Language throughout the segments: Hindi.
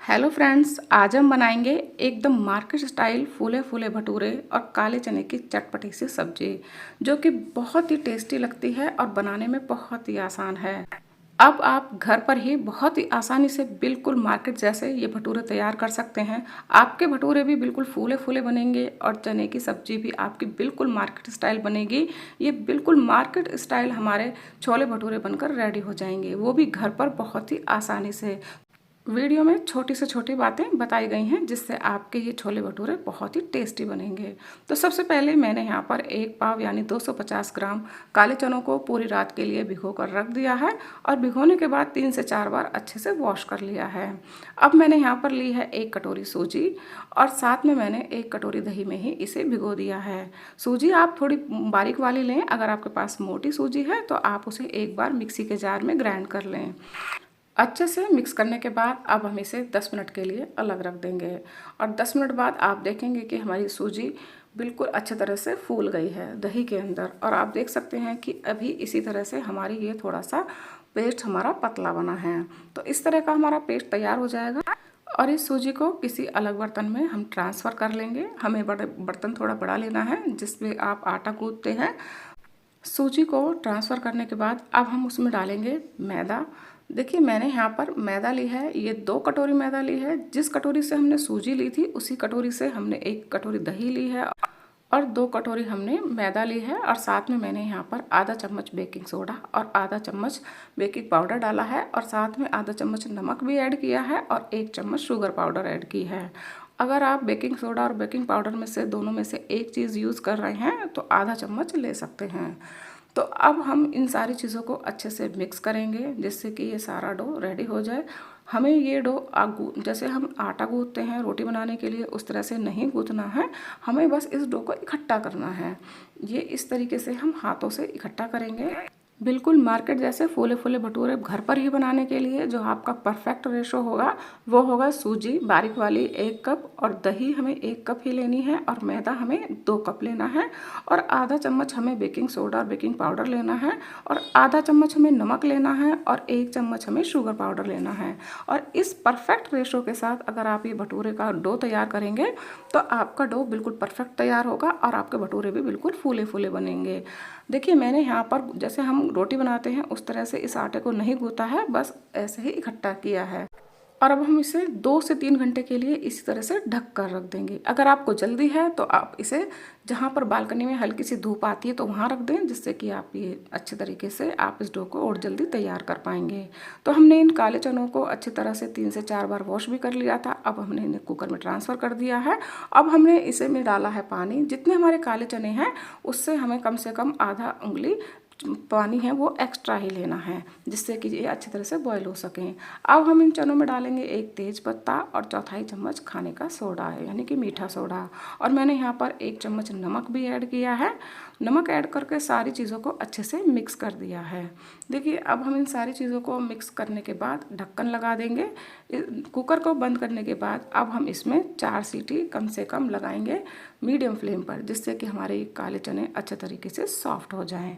हेलो फ्रेंड्स, आज हम बनाएंगे एकदम मार्केट स्टाइल फूले फूले भटूरे और काले चने की चटपटी सी सब्जी, जो कि बहुत ही टेस्टी लगती है और बनाने में बहुत ही आसान है। अब आप घर पर ही बहुत ही आसानी से बिल्कुल मार्केट जैसे ये भटूरे तैयार कर सकते हैं। आपके भटूरे भी बिल्कुल फूले फूले बनेंगे और चने की सब्जी भी आपकी बिल्कुल मार्केट स्टाइल बनेगी। ये बिल्कुल मार्केट स्टाइल हमारे छोले भटूरे बनकर रेडी हो जाएंगे, वो भी घर पर बहुत ही आसानी से। वीडियो में छोटी से छोटी बातें बताई गई हैं जिससे आपके ये छोले भटूरे बहुत ही टेस्टी बनेंगे। तो सबसे पहले मैंने यहाँ पर एक पाव यानी 250 ग्राम काले चनों को पूरी रात के लिए भिगो कर रख दिया है और भिगोने के बाद 3 से 4 बार अच्छे से वॉश कर लिया है। अब मैंने यहाँ पर ली है 1 कटोरी सूजी और साथ में मैंने 1 कटोरी दही में ही इसे भिगो दिया है। सूजी आप थोड़ी बारीक वाली लें, अगर आपके पास मोटी सूजी है तो आप उसे एक बार मिक्सी के जार में ग्राइंड कर लें। अच्छे से मिक्स करने के बाद अब हम इसे 10 मिनट के लिए अलग रख देंगे और 10 मिनट बाद आप देखेंगे कि हमारी सूजी बिल्कुल अच्छे तरह से फूल गई है दही के अंदर। और आप देख सकते हैं कि अभी इसी तरह से हमारी ये थोड़ा सा पेस्ट हमारा पतला बना है। तो इस तरह का हमारा पेस्ट तैयार हो जाएगा और इस सूजी को किसी अलग बर्तन में हम ट्रांसफ़र कर लेंगे। हमें बड़े बर्तन थोड़ा बड़ा लेना है जिसमें आप आटा गूंथते हैं। सूजी को ट्रांसफ़र करने के बाद अब हम उसमें डालेंगे मैदा। देखिए मैंने यहाँ पर मैदा ली है, ये 2 कटोरी मैदा ली है। जिस कटोरी से हमने सूजी ली थी उसी कटोरी से हमने 1 कटोरी दही ली है और 2 कटोरी हमने मैदा ली है। और साथ में मैंने यहाँ पर आधा चम्मच बेकिंग सोडा और आधा चम्मच बेकिंग पाउडर डाला है और साथ में आधा चम्मच नमक भी ऐड किया है और 1 चम्मच शुगर पाउडर ऐड की है। अगर आप बेकिंग सोडा और बेकिंग पाउडर में से दोनों में से एक चीज़ यूज़ कर रहे हैं तो आधा चम्मच ले सकते हैं। तो अब हम इन सारी चीज़ों को अच्छे से मिक्स करेंगे जिससे कि ये सारा डो रेडी हो जाए। हमें ये डो जैसे हम आटा गूंथते हैं रोटी बनाने के लिए उस तरह से नहीं गूंथना है, हमें बस इस डो को इकट्ठा करना है। ये इस तरीके से हम हाथों से इकट्ठा करेंगे। बिल्कुल मार्केट जैसे फूले फूले भटूरे घर पर ही बनाने के लिए जो आपका परफेक्ट रेशो होगा वो होगा सूजी बारीक वाली 1 कप और दही हमें 1 कप ही लेनी है और मैदा हमें 2 कप लेना है और आधा चम्मच हमें बेकिंग सोडा और बेकिंग पाउडर लेना है और आधा चम्मच हमें नमक लेना है और 1 चम्मच हमें शुगर पाउडर लेना है। और इस परफेक्ट रेशो के साथ अगर आप ये भटूरे का डो तैयार करेंगे तो आपका डो बिल्कुल परफेक्ट तैयार होगा और आपके भटूरे भी बिल्कुल फूले फूले बनेंगे। देखिए मैंने यहाँ पर जैसे हम रोटी बनाते हैं उस तरह से इस आटे को नहीं गूंथा है, बस ऐसे ही इकट्ठा किया है। और अब हम इसे 2 से 3 घंटे के लिए इसी तरह से ढक कर रख देंगे। अगर आपको जल्दी है तो आप इसे जहाँ पर बालकनी में हल्की सी धूप आती है तो वहाँ रख दें, जिससे कि आप ये अच्छे तरीके से आप इस डो को और जल्दी तैयार कर पाएंगे। तो हमने इन काले चनों को अच्छी तरह से 3 से 4 बार वॉश भी कर लिया था। अब हमने इन्हें कुकर में ट्रांसफ़र कर दिया है। अब हमने इसे में डाला है पानी। जितने हमारे काले चने हैं उससे हमें कम से कम आधा उंगली पानी है वो एक्स्ट्रा ही लेना है जिससे कि ये अच्छी तरह से बॉईल हो सकें। अब हम इन चनों में डालेंगे 1 तेज पत्ता और चौथाई चम्मच खाने का सोडा है यानी कि मीठा सोडा। और मैंने यहाँ पर 1 चम्मच नमक भी ऐड किया है। नमक ऐड करके सारी चीज़ों को अच्छे से मिक्स कर दिया है। देखिए अब हम इन सारी चीज़ों को मिक्स करने के बाद ढक्कन लगा देंगे। कुकर को बंद करने के बाद अब हम इसमें 4 सीटी कम से कम लगाएंगे मीडियम फ्लेम पर, जिससे कि हमारे काले चने अच्छे तरीके से सॉफ्ट हो जाएं।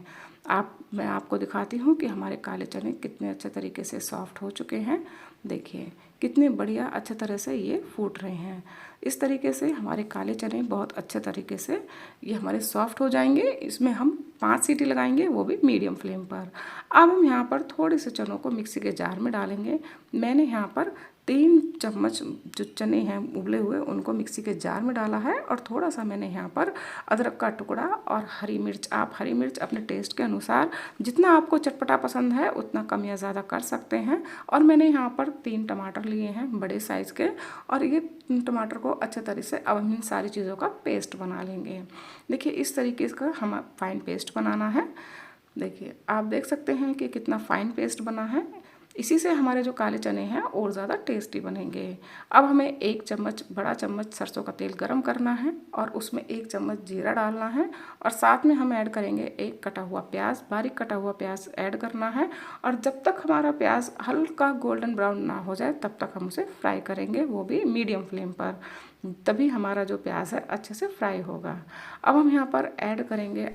मैं आपको दिखाती हूँ कि हमारे काले चने कितने अच्छे तरीके से सॉफ्ट हो चुके हैं। देखिए कितने बढ़िया अच्छे तरह से ये फूट रहे हैं। इस तरीके से हमारे काले चने बहुत अच्छे तरीके से ये हमारे सॉफ्ट हो जाएंगे। इसमें हम 5 सीटी लगाएंगे, वो भी मीडियम फ्लेम पर। अब हम यहाँ पर थोड़े से चनों को मिक्सी के जार में डालेंगे। मैंने यहाँ पर 3 चम्मच जो चने हैं उबले हुए उनको मिक्सी के जार में डाला है और थोड़ा सा मैंने यहाँ पर अदरक का टुकड़ा और हरी मिर्च, आप हरी मिर्च अपने टेस्ट के अनुसार जितना आपको चटपटा पसंद है उतना कम या ज़्यादा कर सकते हैं। और मैंने यहाँ पर 3 टमाटर लिए हैं बड़े साइज़ के और ये टमाटर को अच्छे तरह से अब हम इन सारी चीज़ों का पेस्ट बना लेंगे। देखिए इस तरीके का हम फाइन पेस्ट बनाना है। देखिए आप देख सकते हैं कि कितना फाइन पेस्ट बना है। इसी से हमारे जो काले चने हैं और ज़्यादा टेस्टी बनेंगे। अब हमें 1 चम्मच बड़ा चम्मच सरसों का तेल गरम करना है और उसमें 1 चम्मच जीरा डालना है और साथ में हम ऐड करेंगे 1 कटा हुआ प्याज, बारीक कटा हुआ प्याज ऐड करना है। और जब तक हमारा प्याज हल्का गोल्डन ब्राउन ना हो जाए तब तक हम उसे फ्राई करेंगे, वो भी मीडियम फ्लेम पर, तभी हमारा जो प्याज है अच्छे से फ्राई होगा। अब हम यहाँ पर ऐड करेंगे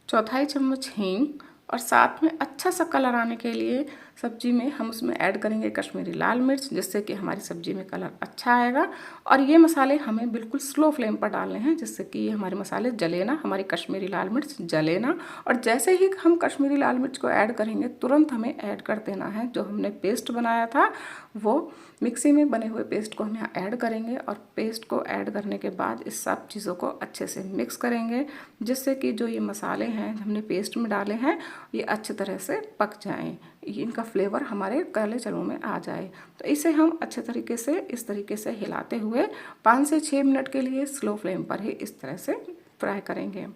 चौथाई चम्मच हींग और साथ में अच्छा सा कलर आने के लिए सब्जी में हम उसमें ऐड करेंगे कश्मीरी लाल मिर्च, जिससे कि हमारी सब्जी में कलर अच्छा आएगा। और ये मसाले हमें बिल्कुल स्लो फ्लेम पर डालने हैं, जिससे कि ये हमारे मसाले जले ना, हमारी कश्मीरी लाल मिर्च जले ना। और जैसे ही हम कश्मीरी लाल मिर्च को ऐड करेंगे तुरंत हमें ऐड कर देना है जो हमने पेस्ट बनाया था, वो मिक्सी में बने हुए पेस्ट को हम यहाँ ऐड करेंगे। और पेस्ट को ऐड करने के बाद इस सब चीज़ों को अच्छे से मिक्स करेंगे, जिससे कि जो ये मसाले हैं हमने पेस्ट में डाले हैं ये अच्छी तरह से पक जाएं, इनका फ्लेवर हमारे काले चनों में आ जाए। तो इसे हम अच्छे तरीके से इस तरीके से हिलाते हुए 5 से 6 मिनट के लिए स्लो फ्लेम पर ही इस तरह से फ्राई करेंगे।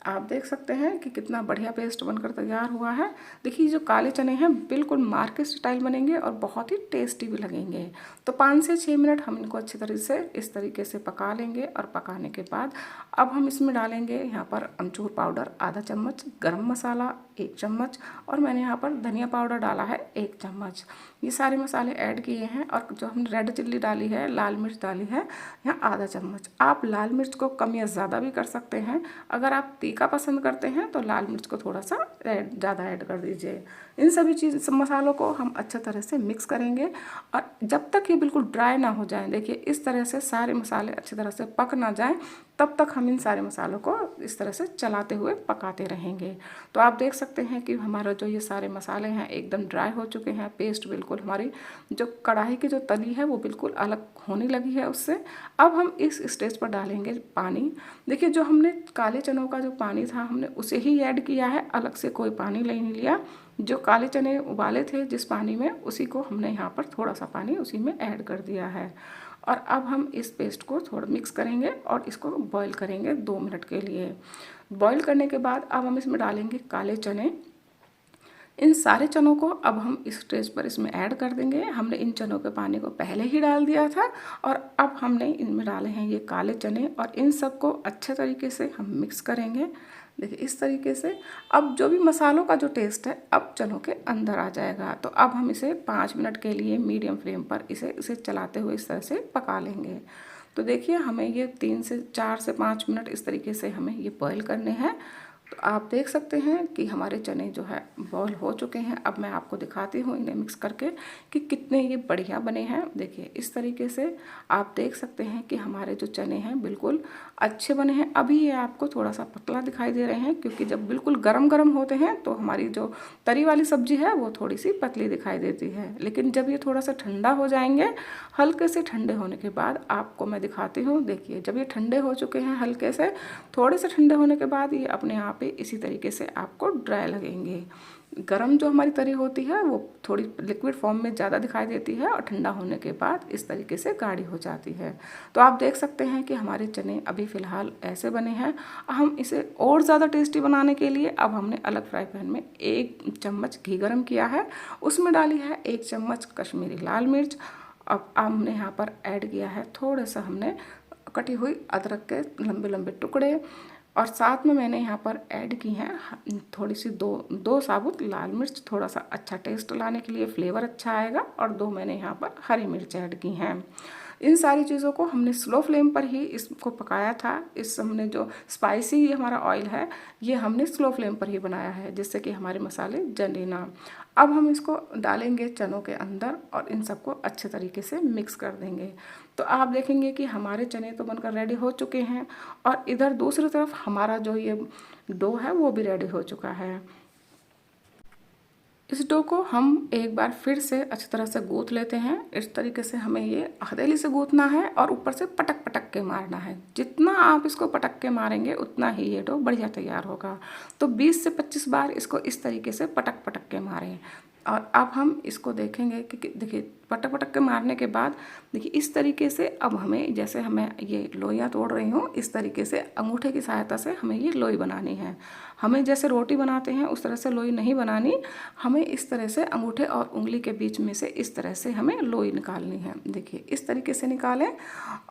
आप देख सकते हैं कि कितना बढ़िया पेस्ट बनकर तैयार हुआ है। देखिए जो काले चने हैं बिल्कुल मार्केट स्टाइल बनेंगे और बहुत ही टेस्टी भी लगेंगे। तो 5 से 6 मिनट हम इनको अच्छी तरह से इस तरीके से पका लेंगे। और पकाने के बाद अब हम इसमें डालेंगे यहाँ पर अमचूर पाउडर आधा चम्मच, गरम मसाला 1 चम्मच, और मैंने यहाँ पर धनिया पाउडर डाला है 1 चम्मच। ये सारे मसाले ऐड किए हैं। और जो हमने रेड चिल्ली डाली है, लाल मिर्च डाली है यहाँ आधा चम्मच। आप लाल मिर्च को कम या ज़्यादा भी कर सकते हैं। अगर आप तीखा पसंद करते हैं तो लाल मिर्च को थोड़ा सा ज़्यादा ऐड कर दीजिए। इन सभी मसालों को हम अच्छे तरह से मिक्स करेंगे और जब तक ये बिल्कुल ड्राई ना हो जाए, देखिए इस तरह से सारे मसाले अच्छी तरह से पक ना जाएं, तब तक हम इन सारे मसालों को इस तरह से चलाते हुए पकाते रहेंगे। तो आप देख सकते हैं कि हमारा जो ये सारे मसाले हैं एकदम ड्राई हो चुके हैं। पेस्ट बिल्कुल हमारी जो कढ़ाई की जो तली है वो बिल्कुल अलग होने लगी है उससे। अब हम इस स्टेज पर डालेंगे पानी। देखिए जो हमने काले चनों का जो पानी था हमने उसे ही ऐड किया है, अलग से कोई पानी नहीं लिया। जो काले चने उबाले थे जिस पानी में, उसी को हमने यहाँ पर थोड़ा सा पानी उसी में ऐड कर दिया है। और अब हम इस पेस्ट को थोड़ा मिक्स करेंगे और इसको बॉईल करेंगे 2 मिनट के लिए। बॉईल करने के बाद अब हम इसमें डालेंगे काले चने। इन सारे चनों को अब हम इस स्टेज पर इसमें ऐड कर देंगे। हमने इन चनों के पानी को पहले ही डाल दिया था और अब हमने इनमें डाले हैं ये काले चने और इन सबको अच्छे तरीके से हम मिक्स करेंगे। देखिए इस तरीके से अब जो भी मसालों का जो टेस्ट है अब चनों के अंदर आ जाएगा। तो अब हम इसे 5 मिनट के लिए मीडियम फ्लेम पर इसे चलाते हुए इस तरह से पका लेंगे। तो देखिए हमें ये 3 से 4 से 5 मिनट इस तरीके से हमें ये बॉईल करने हैं। तो आप देख सकते हैं कि हमारे चने जो है बॉईल हो चुके हैं। अब मैं आपको दिखाती हूँ इन्हें मिक्स करके कि कितने ये बढ़िया बने हैं। देखिए इस तरीके से आप देख सकते हैं कि हमारे जो चने हैं बिल्कुल अच्छे बने हैं। अभी ये आपको थोड़ा सा पतला दिखाई दे रहे हैं क्योंकि जब बिल्कुल गरम गरम होते हैं तो हमारी जो तरी वाली सब्जी है वो थोड़ी सी पतली दिखाई देती है। लेकिन जब ये थोड़ा सा ठंडा हो जाएंगे, हल्के से ठंडे होने के बाद आपको मैं दिखाती हूँ। देखिए जब ये ठंडे हो चुके हैं, हल्के से थोड़े से ठंडे होने के बाद ये अपने आप ही इसी तरीके से आपको ड्राई लगेंगे। गरम जो हमारी तरी होती है वो थोड़ी लिक्विड फॉर्म में ज़्यादा दिखाई देती है और ठंडा होने के बाद इस तरीके से गाढ़ी हो जाती है। तो आप देख सकते हैं कि हमारे चने अभी फ़िलहाल ऐसे बने हैं। हम इसे और ज़्यादा टेस्टी बनाने के लिए अब हमने अलग फ्राई पैन में 1 चम्मच घी गरम किया है, उसमें डाली है 1 चम्मच कश्मीरी लाल मिर्च। अब हमने यहाँ पर ऐड किया है थोड़ा सा हमने कटी हुई अदरक के लंबे लंबे टुकड़े और साथ में मैंने यहाँ पर ऐड की हैं थोड़ी सी दो साबुत लाल मिर्च, थोड़ा सा अच्छा टेस्ट लाने के लिए, फ्लेवर अच्छा आएगा। और 2 मैंने यहाँ पर हरी मिर्च ऐड की हैं। इन सारी चीज़ों को हमने स्लो फ्लेम पर ही इसको पकाया था। इस हमने जो स्पाइसी हमारा ऑयल है ये हमने स्लो फ्लेम पर ही बनाया है, जिससे कि हमारे मसाले जले ना। अब हम इसको डालेंगे चनों के अंदर और इन सबको अच्छे तरीके से मिक्स कर देंगे। तो आप देखेंगे कि हमारे चने तो बनकर रेडी हो चुके हैं और इधर दूसरी तरफ हमारा जो ये डो है वो भी रेडी हो चुका है। इस डो को हम एक बार फिर से अच्छी तरह से गूँथ लेते हैं। इस तरीके से हमें ये हथेली से गूँथना है और ऊपर से पटक पटक के मारना है। जितना आप इसको पटक के मारेंगे उतना ही ये डो बढ़िया तैयार होगा। तो 20 से 25 बार इसको इस तरीके से पटक पटक के मारें। और अब हम इसको देखेंगे कि देखिए पटक पटक के मारने के बाद देखिए इस तरीके से अब हमें, जैसे हमें ये लोइयाँ तोड़ रही हूँ, इस तरीके से अंगूठे की सहायता से हमें ये लोई बनानी है। हमें जैसे रोटी बनाते हैं उस तरह से लोई नहीं बनानी, हमें इस तरह से अंगूठे और उंगली के बीच में से इस तरह से हमें लोई निकालनी है। देखिए इस तरीके से निकालें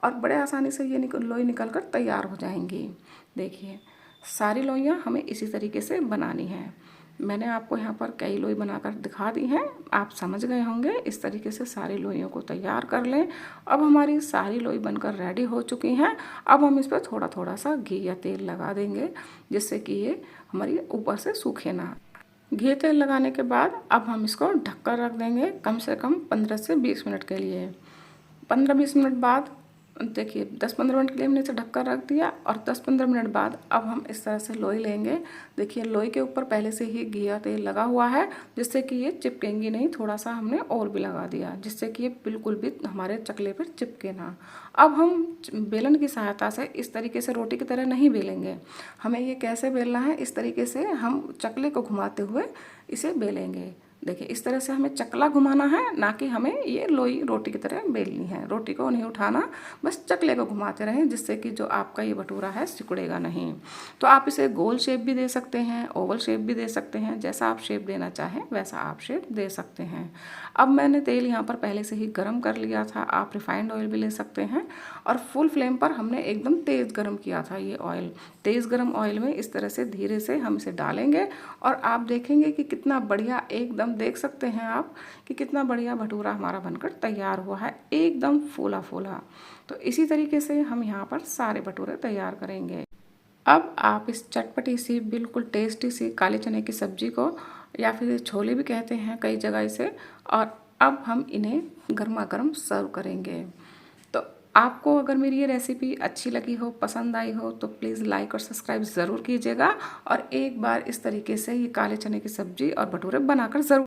और बड़े आसानी से ये लोई निकल कर तैयार हो जाएंगी। देखिए सारी लोइयाँ हमें इसी तरीके से बनानी है। मैंने आपको यहाँ पर कई लोई बनाकर दिखा दी हैं, आप समझ गए होंगे। इस तरीके से सारी लोइयों को तैयार कर लें। अब हमारी सारी लोई बनकर रेडी हो चुकी हैं। अब हम इस पर थोड़ा थोड़ा सा घी या तेल लगा देंगे, जिससे कि ये हमारी ऊपर से सूखे ना। घी तेल लगाने के बाद अब हम इसको ढककर रख देंगे कम से कम 15 से 20 मिनट के लिए। 15-20 मिनट बाद देखिए 10-15 मिनट के लिए हमने इसे ढककर रख दिया और 10-15 मिनट बाद अब हम इस तरह से लोई लेंगे। देखिए लोई के ऊपर पहले से ही घी या तेल लगा हुआ है जिससे कि ये चिपकेंगी नहीं। थोड़ा सा हमने और भी लगा दिया जिससे कि ये बिल्कुल भी हमारे चकले पर चिपके ना। अब हम बेलन की सहायता से इस तरीके से रोटी की तरह नहीं बेलेंगे। हमें ये कैसे बेलना है, इस तरीके से हम चकले को घुमाते हुए इसे बेलेंगे। देखिए इस तरह से हमें चकला घुमाना है, ना कि हमें ये लोई रोटी की तरह बेलनी है। रोटी को नहीं उठाना, बस चकले को घुमाते रहें जिससे कि जो आपका ये भटूरा है सिकुड़ेगा नहीं। तो आप इसे गोल शेप भी दे सकते हैं, ओवल शेप भी दे सकते हैं, जैसा आप शेप देना चाहें वैसा आप शेप दे सकते हैं। अब मैंने तेल यहाँ पर पहले से ही गर्म कर लिया था, आप रिफाइंड ऑयल भी ले सकते हैं। और फुल फ्लेम पर हमने एकदम तेज़ गर्म किया था ये ऑयल। तेज़ गर्म ऑयल में इस तरह से धीरे से हम इसे डालेंगे और आप देखेंगे कि कितना बढ़िया, एकदम देख सकते हैं आप कि कितना बढ़िया भटूरा हमारा बनकर तैयार हुआ है, एकदम फूला फूला। तो इसी तरीके से हम यहाँ पर सारे भटूरे तैयार करेंगे। अब आप इस चटपटी सी बिल्कुल टेस्टी सी काले चने की सब्जी को, या फिर छोले भी कहते हैं कई जगह इसे, और अब हम इन्हें गर्मा गर्म सर्व करेंगे। तो आपको अगर मेरी ये रेसिपी अच्छी लगी हो, पसंद आई हो, तो प्लीज़ लाइक और सब्सक्राइब ज़रूर कीजिएगा और एक बार इस तरीके से ये काले चने की सब्जी और भटूरे बनाकर ज़रूर